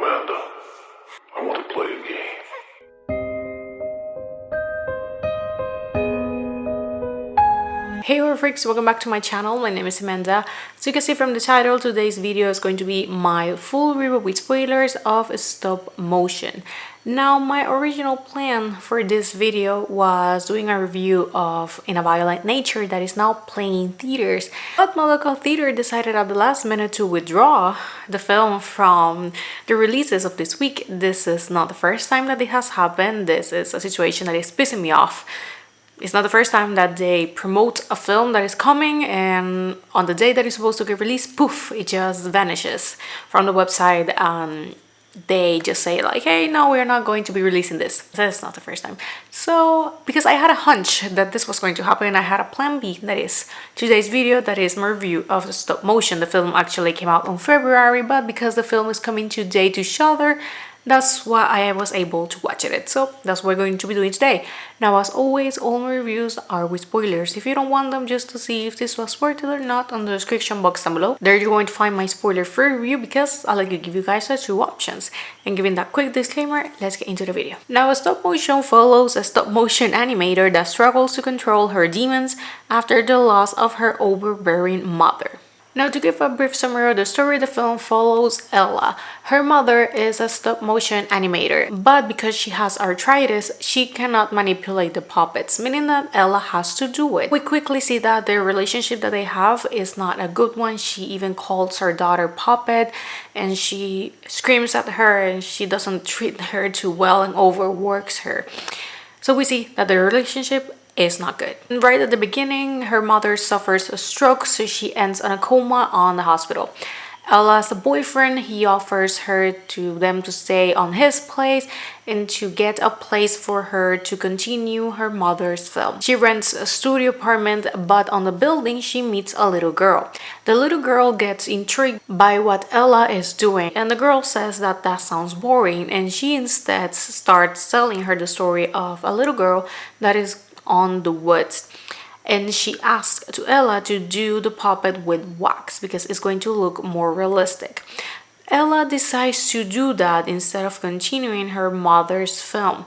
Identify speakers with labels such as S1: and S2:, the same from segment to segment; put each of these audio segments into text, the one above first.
S1: Amanda, I want to play a game.
S2: Hey horror freaks, welcome back to my channel. My name is Amanda. So you can see from the title, today's video is going to be my full review with spoilers of Stop Motion. Now, my original plan for this video was doing a review of In a Violent Nature that is now playing in theaters. But my local theater decided at the last minute to withdraw the film from the releases of this week. This is not the first time that it has happened. This is a situation that is pissing me off. It's not the first time that they promote a film that is coming and on the day that it's supposed to get released, poof, it just vanishes from the website and they just say like, hey, no, we're not going to be releasing this. That's not the first time. So, because I had a hunch that this was going to happen, I had a plan B, that is today's video, that is my review of Stop Motion. The film actually came out in February, but because the film is coming today to Shudder, that's why I was able to watch it. So that's what we're going to be doing today. Now, as always, all my reviews are with spoilers. If you don't want them just to see if this was worth it or not, on the description box down below, there you're going to find my spoiler-free review because I like to give you guys the two options. And given that quick disclaimer, let's get into the video. Now, a Stop Motion follows a stop-motion animator that struggles to control her demons after the loss of her overbearing mother. Now, to give a brief summary of the story, the film follows Ella. Her mother is a stop-motion animator, but because she has arthritis, she cannot manipulate the puppets, meaning that Ella has to do it. We quickly see that the relationship that they have is not a good one. She even calls her daughter Puppet, and she screams at her, and she doesn't treat her too well and overworks her. So we see that the relationship is not good. And right at the beginning, her mother suffers a stroke, so she ends in a coma on the hospital. Ella's boyfriend, he offers her to them to stay on his place and to get a place for her to continue her mother's film. She rents a studio apartment, but on the building she meets a little girl. The little girl gets intrigued by what Ella is doing, and the girl says that that sounds boring, and she instead starts telling her the story of a little girl that is on the woods, and she asks to Ella to do the puppet with wax because it's going to look more realistic. Ella decides to do that instead of continuing her mother's film.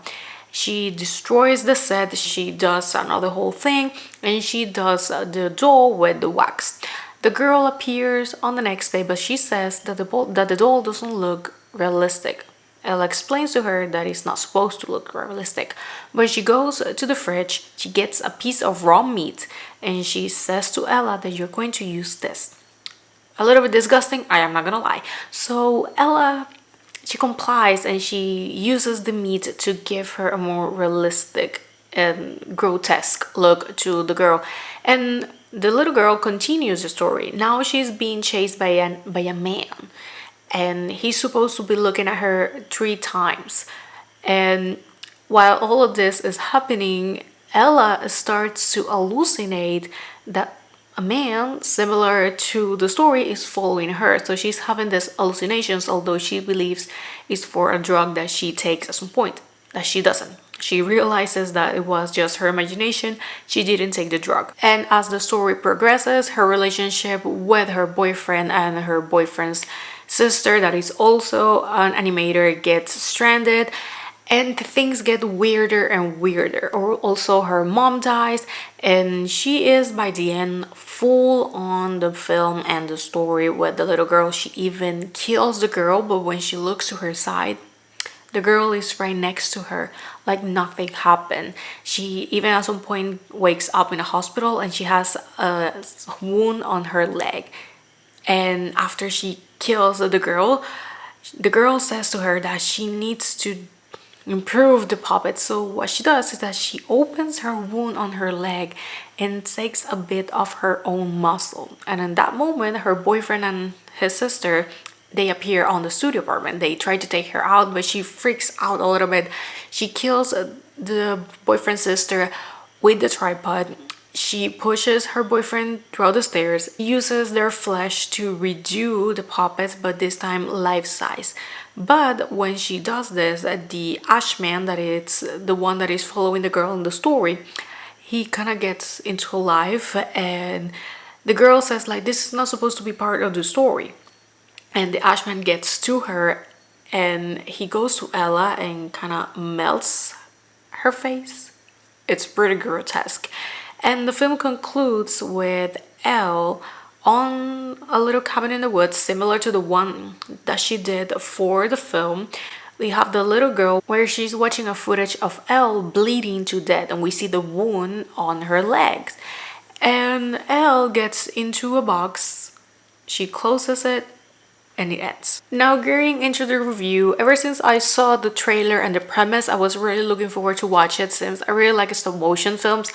S2: She destroys the set, she does another whole thing, and she does the doll with the wax. The girl appears on the next day, but she says that the doll doesn't look realistic. Ella explains to her that it's not supposed to look realistic, but she goes to the fridge, she gets a piece of raw meat, and she says to Ella that you're going to use this. A little bit disgusting, I am not gonna lie. So Ella, she complies and she uses the meat to give her a more realistic and grotesque look to the girl. And the little girl continues the story. Now she's being chased by a man, and he's supposed to be looking at her 3 times. And while all of this is happening, Ella starts to hallucinate that a man similar to the story is following her. So she's having these hallucinations, although she believes it's for a drug that she takes at some point, that she doesn't. She realizes that it was just her imagination, she didn't take the drug. And as the story progresses, her relationship with her boyfriend and her boyfriend's sister, that is also an animator, gets stranded, and things get weirder and weirder. Or also her mom dies, and she is by the end full on the film and the story with the little girl. She even kills the girl, but when she looks to her side, the girl is right next to her, like nothing happened. She even at some point wakes up in a hospital and she has a wound on her leg. And after she kills the girl says to her that she needs to improve the puppet. So what she does is that she opens her wound on her leg and takes a bit of her own muscle. And in that moment, her boyfriend and his sister, they appear on the studio apartment. They try to take her out, but she freaks out a little bit. She kills the boyfriend's sister with the tripod. She pushes her boyfriend through the stairs, uses their flesh to redo the puppets, but this time life-size. But when she does this, the Ashman, that is the one that is following the girl in the story, he kind of gets into life, and the girl says like, this is not supposed to be part of the story. And the Ashman gets to her and he goes to Ella and kind of melts her face. It's pretty grotesque. And the film concludes with Elle on a little cabin in the woods, similar to the one that she did for the film. We have the little girl where she's watching a footage of Elle bleeding to death, and we see the wound on her legs. And Elle gets into a box, she closes it, and it ends. Now, getting into the review, ever since I saw the trailer and the premise, I was really looking forward to watch it, since I really like stop motion films.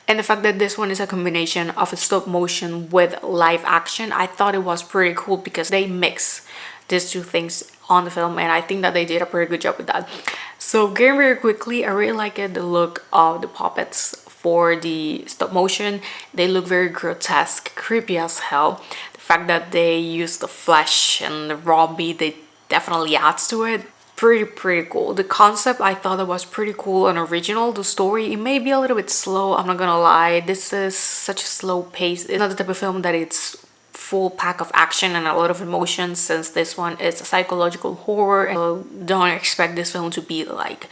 S2: And the fact that this one is a combination of a stop motion with live action, I thought it was pretty cool because they mix these two things on the film, and I think that they did a pretty good job with that. So getting very quickly, I really like it, the look of the puppets for the stop motion. They look very grotesque, creepy as hell. The fact that they use the flesh and the raw meat, they definitely adds to it. Pretty cool. The concept, I thought it was pretty cool and original. The story, it may be a little bit slow, I'm not gonna lie. This is such a slow pace. It's not the type of film that it's full pack of action and a lot of emotions, since this one is a psychological horror, and don't expect this film to be like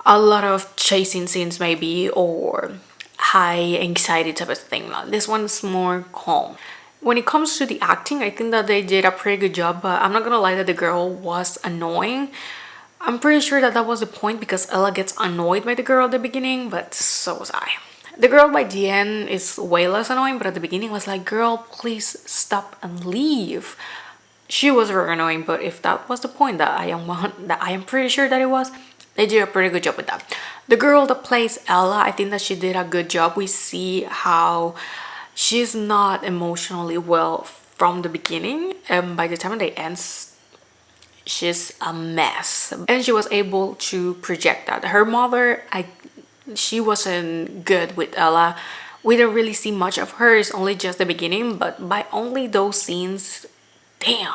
S2: a lot of chasing scenes maybe, or high anxiety type of thing. This one's more calm. When it comes to the acting, I think that they did a pretty good job, but I'm not gonna lie that the girl was annoying. I'm pretty sure that that was the point, because Ella gets annoyed by the girl at the beginning, but so was I. The girl by the end is way less annoying, but at the beginning was like, girl, please stop and leave. She was very annoying, but if that was the point that I am pretty sure that it was, they did a pretty good job with that. The girl that plays Ella, I think that she did a good job. We see how she's not emotionally well from the beginning, and by the time they ends, she's a mess, and she was able to project that. Her mother, she wasn't good with Ella. We don't really see much of her, it's only just the beginning, but by only those scenes, damn,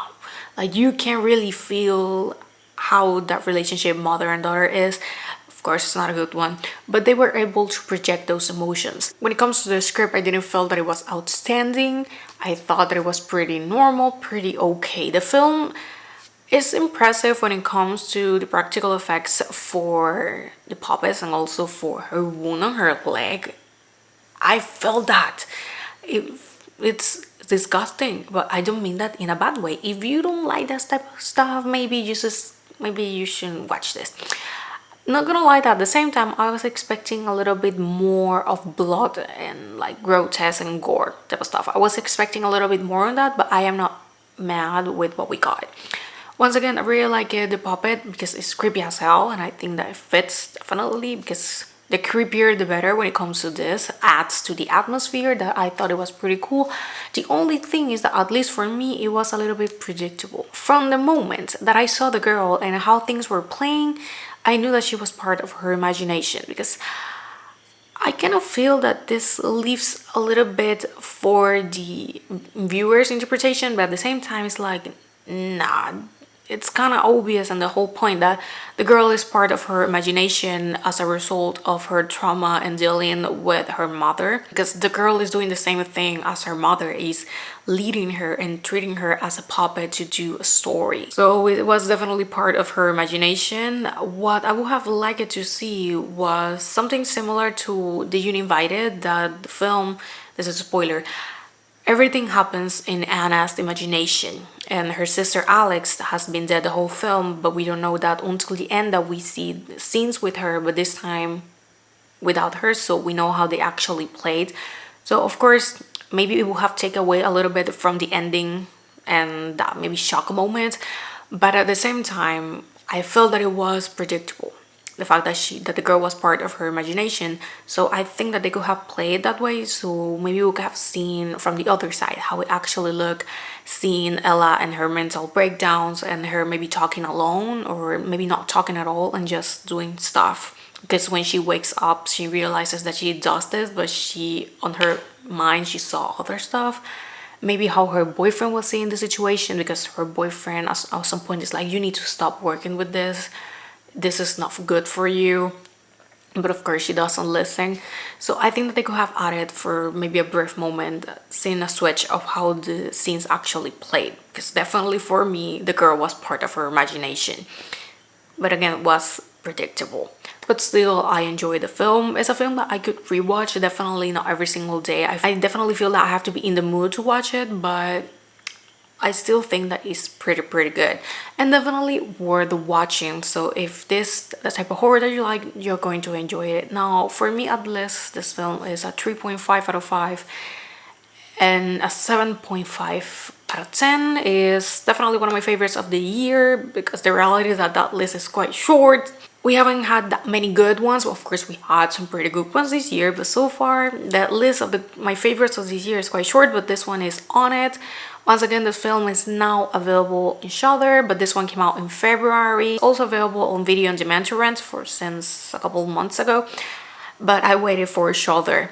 S2: like you can really feel how that relationship mother and daughter is. Of course, it's not a good one, but they were able to project those emotions. When it comes to the script, I didn't feel that it was outstanding. I thought that it was pretty normal, pretty okay. The film is impressive when it comes to the practical effects for the puppets and also for her wound on her leg. I felt that. It's disgusting, but I don't mean that in a bad way. If you don't like that type of stuff, maybe you shouldn't watch this. Not gonna lie, that at the same time I was expecting a little bit more of blood and like grotesque and gore type of stuff. I was expecting a little bit more on that, but I am not mad with what we got. Once again, I really like the puppet because it's creepy as hell, and I think that it fits definitely, because the creepier the better when it comes to this. Adds to the atmosphere that I thought it was pretty cool. The only thing is that, at least for me, it was a little bit predictable. From the moment that I saw the girl and how things were playing, I knew that she was part of her imagination, because I kind of feel that this leaves a little bit for the viewer's interpretation, but at the same time it's like, nah, it's kind of obvious, and the whole point that the girl is part of her imagination as a result of her trauma and dealing with her mother, because the girl is doing the same thing as her mother is, leading her and treating her as a puppet to do a story. So it was definitely part of her imagination. What I would have liked to see was something similar to The Uninvited, that the film, this is a spoiler, everything happens in Anna's imagination, and her sister Alex has been dead the whole film, but we don't know that until the end, that we see scenes with her, but this time without her, so we know how they actually played. So of course, maybe it will have taken away a little bit from the ending and that maybe shock moment, but at the same time, I felt that it was predictable. The fact that the girl was part of her imagination, so I think that they could have played that way. So maybe we could have seen from the other side how it actually looked, seeing Ella and her mental breakdowns, and her maybe talking alone, or maybe not talking at all and just doing stuff. Because when she wakes up, she realizes that she does this, but she, on her mind, she saw other stuff. Maybe how her boyfriend was seeing the situation, because her boyfriend at some point is like, you need to stop working with this. This is not good for you. but of course she doesn't listen. So I think that they could have added for maybe a brief moment, seeing a switch of how the scenes actually played, because definitely for me the girl was part of her imagination, but again it was predictable. But still, I enjoy the film. It's a film that I could rewatch, definitely not every single day. I definitely feel that I have to be in the mood to watch it, but I still think that it's pretty good and definitely worth watching. So if this the type of horror that you like, you're going to enjoy it. Now for me at least, this film is a 3.5 out of 5, and a 7.5 out of 10 is definitely one of my favorites of the year, because the reality is that that list is quite short. We haven't had that many good ones. Well, of course we had some pretty good ones this year, but so far that list of my favorites of this year is quite short, but this one is on it. Once again, this film is now available in Shudder, but this one came out in February. It's also available on video on demand to rent since a couple months ago, but I waited for Shudder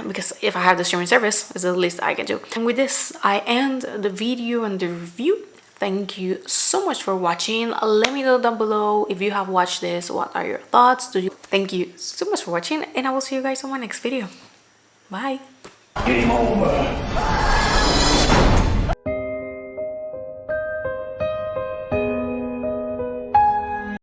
S2: because if I have the streaming service, it's the least I can do. And with this, I end the video and the review. Thank you so much for watching. Let me know down below if you have watched this, what are your thoughts. Thank you so much for watching, and I will see you guys on my next video. Bye.
S1: Game over.